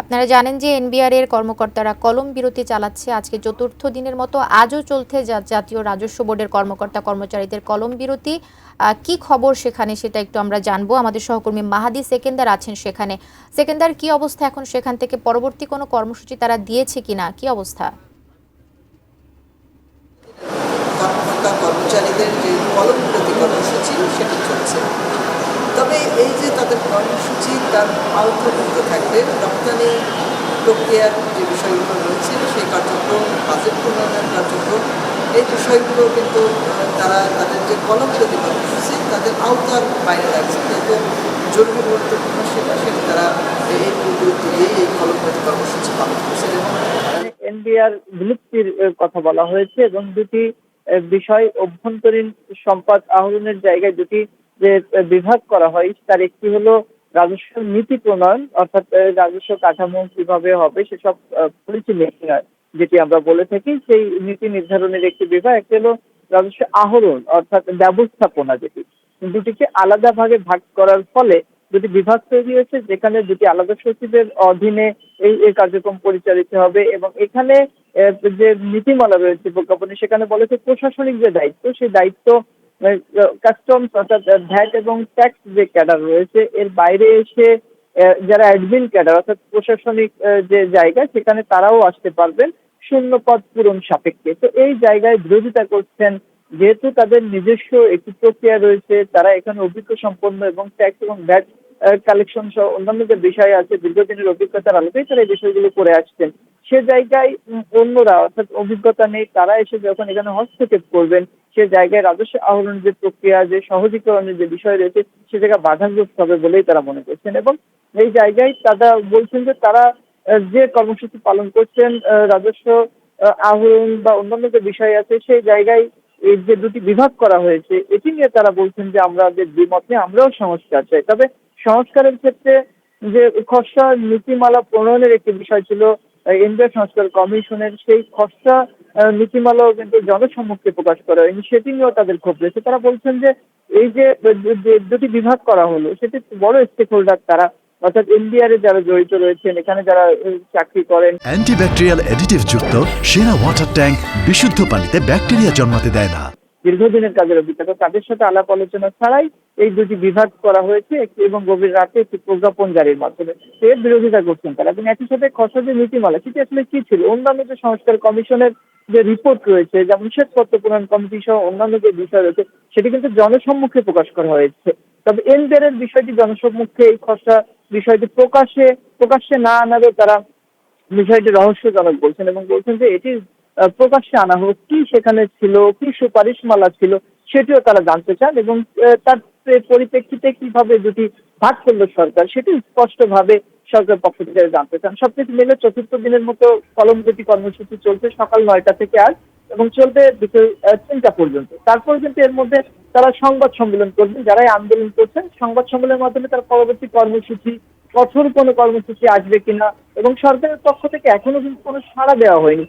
আপনারা জানেন যে এনবিআর এর কর্মকর্তারা কলম বিরতি চালাচ্ছে আজকে চতুর্থ দিনের মতো আজও চলছে জাতীয় রাজস্ব বোর্ডের কর্মকর্তা কর্মচারীদের কলম বিরতি। কি খবর সেখানে সেটা একটু আমরা জানবো। আমাদের সহকর্মী মাহাদি সেকেন্দার আছেন সেখানে। সেকেন্দার, কি অবস্থা এখন সেখান থেকে? পরবর্তী কোনো কর্মসূচি তারা দিয়েছে কিনা, কি অবস্থা? কর্মকর্তা কর্মচারীদের যে কলম বিরতি কর্মসূচি সেটি চলছে। তবে এই যে তাদের কর্মসূচি তার আওতাভুক্ত থাকবে রপ্তানি প্রক্রিয়ার যে বিষয়গুলো রয়েছে সেই কার্যক্রম, বাজেট প্রণয়নের কার্যক্রম, এই বিষয়গুলো কিন্তু তারা তাদের যে কলম বিরতি কর্মসূচি তাদের আওতার বাইরে রাখছে। কিন্তু জরুরি গুরুত্বপূর্ণ সেটি তারা এই গুরুত্ব দিয়ে এই কলম বিরতি কর্মসূচি পালন করছে। এবং এনবিআর বিলুপ্তির কথা বলা হয়েছে এবং দুটি বিষয়, অভ্যন্তরীণ সম্পদ আহরণের জায়গায় দুটি যে বিভাগ করা হয়, তার একটি হলো রাজস্ব নীতি প্রণয়ন, অর্থাৎ রাজস্ব কাঠামো কিভাবে হবে সেসব পলিসি মেকিং, যেটি আমরা বলে থাকি, সেই নীতি নির্ধারণের একটি বিভাগ। একটি হলো রাজস্ব আহরণ অর্থাৎ ব্যবস্থাপনা, যেটি দুটিকে আলাদা ভাগে ভাগ করার ফলে দুটি বিভাগ তৈরি হয়েছে, যেখানে দুটি আলাদা সচিবের অধীনে এই কার্যক্রম পরিচালিত হবে। এবং এখানে যে নীতিমালা রয়েছে প্রজ্ঞাপনে, সেখানে বলেছে প্রশাসনিক যে দায়িত্ব, সেই দায়িত্ব কাস্টমস অর্থাৎ ভ্যাট এবং ট্যাক্স যে ক্যাডার রয়েছে এর বাইরে এসে যারা অ্যাডমিন ক্যাডার অর্থাৎ প্রশাসনিক যে জায়গা, সেখানে তারাও আসতে পারবেন শূন্য পদ পূরণ সাপেক্ষে। তো এই জায়গায় বিরোধিতা করছেন, যেহেতু তাদের নিজস্ব একটি প্রক্রিয়া রয়েছে, তারা এখানে অভিজ্ঞ সম্পন্ন এবং ট্যাক্স এবং ভ্যাট কালেকশন সহ অন্যান্য যে বিষয় আছে দীর্ঘদিনের অভিজ্ঞতার আলোকেই তারা এই বিষয়গুলো করে আসছেন। সে জায়গায় অন্যরা অর্থাৎ অভিজ্ঞতা নেই, তারা এসে যখন এখানে হস্তক্ষেপ করবেন, সে জায়গায় রাজস্ব আহরণের যে প্রক্রিয়া, যে সহজীকরণের যে বিষয় রয়েছে, সে জায়গায় বাধাগ্রস্ত হবে বলেই তারা মনে করছেন। এবং এই জায়গায় তারা বলছেন যে তারা যে কর্মসূচি পালন করছেন, রাজস্ব আহরণ বা অন্যান্য যে বিষয় আছে, সেই জায়গায় এই যে দুটি বিভাগ করা হয়েছে এটি নিয়ে তারা বলছেন যে আমাদের দ্বিমত নিয়ে আমরাও সংস্কার চাই। তবে সংস্কারের ক্ষেত্রে যে খসড়া নীতিমালা প্রণয়নের একটি বিষয় ছিল এনবিআর সংস্কার কমিশনের, সেই খসড়া নীতিমালাও কিন্তু জনসম্মুখে প্রকাশ করা হয়নি, সেটি নিয়েও তাদের ক্ষোভ রয়েছে। তারা বলছেন যে এই যে দুটি বিভাগ করা হলো, সেটি বড় স্টেক হোল্ডার তারা, অর্থাৎ এনবিআর এ যারা জড়িত রয়েছেন, এখানে যারা চাকরি করেন। অ্যান্টিব্যাকটেরিয়াল অ্যাডিটিভ যুক্ত সেরা ওয়াটার ট্যাঙ্ক বিশুদ্ধ পানিতে ব্যাকটেরিয়া জন্মাতে দেয় না। দীর্ঘদিনের কাজের অভিজ্ঞতা, তাদের সাথে আলাপ আলোচনা ছাড়াই এই দুটি বিভাগ করা হয়েছে এবং গভীর রাতে একটি প্রজ্ঞাপন জারির মাধ্যমে এর বিরোধিতা করছেন তারা। এবং একই সাথে খসড়া যে নীতিমালা, সেটি আসলে কি ছিল, অন্যান্য যে সংস্কার কমিশনের যে রিপোর্ট রয়েছে, যেমন শ্বেতপত্র প্রণয়ন কমিটি সহ অন্যান্য যে বিষয় রয়েছে, সেটি কিন্তু জনসম্মুখে প্রকাশ করা হয়েছে। তবে এনবিআর এর বিষয়টি জনসম্মুখে এই খসড়া বিষয়টি প্রকাশ্যে না আনারও তারা বিষয়টি রহস্যজনক বলছেন এবং বলছেন যে এটি প্রকাশ্যে আনা হোক, কি সেখানে ছিল, কি সুপারিশমালা ছিল, সেটিও তারা জানতে চান। এবং তার পরিপ্রেক্ষিতে কিভাবে দুটি ভাগ করলো সরকার, সেটি স্পষ্টভাবে সরকার পক্ষ থেকে জানতে চান। সবকিছু মিলে চতুর্থ দিনের মতো কলমবিরতি কর্মসূচি চলছে সকাল 9টা থেকে আজ, এবং চলবে বিকেল 3টা পর্যন্ত। তারপর কিন্তু এর মধ্যে তারা সংবাদ সম্মেলন করবেন, যারাই আন্দোলন করছেন সংবাদ সম্মেলনের মাধ্যমে তার পরবর্তী কঠোর কোনো কর্মসূচি আসবে কিনা, এবং সরকারের পক্ষ থেকে এখনো কিন্তু কোনো সাড়া দেওয়া হয়নি।